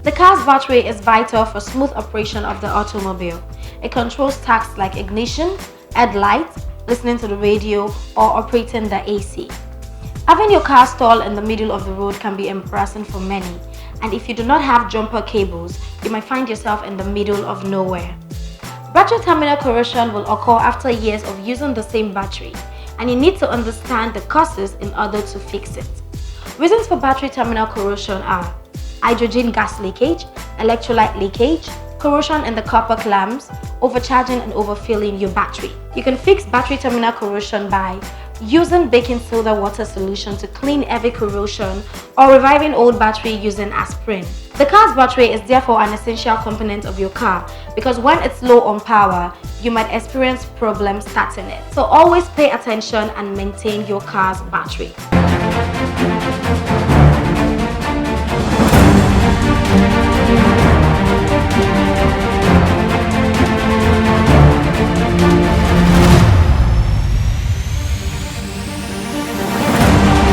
The car's battery is vital for smooth operation of the automobile. It controls tasks like ignition, headlights, listening to the radio, or operating the AC. Having your car stalled in the middle of the road can be embarrassing for many, and if you do not have jumper cables, you might find yourself in the middle of nowhere. Battery terminal corrosion will occur after years of using the same battery, and you need to understand the causes in order to fix it. Reasons for battery terminal corrosion are hydrogen gas leakage, electrolyte leakage, corrosion in the copper clamps, overcharging and overfilling your battery. You can fix battery terminal corrosion by using baking soda water solution to clean heavy corrosion or reviving old battery using aspirin. The car's battery is therefore an essential component of your car because when it's low on power, you might experience problems starting it. So always pay attention and maintain your car's battery.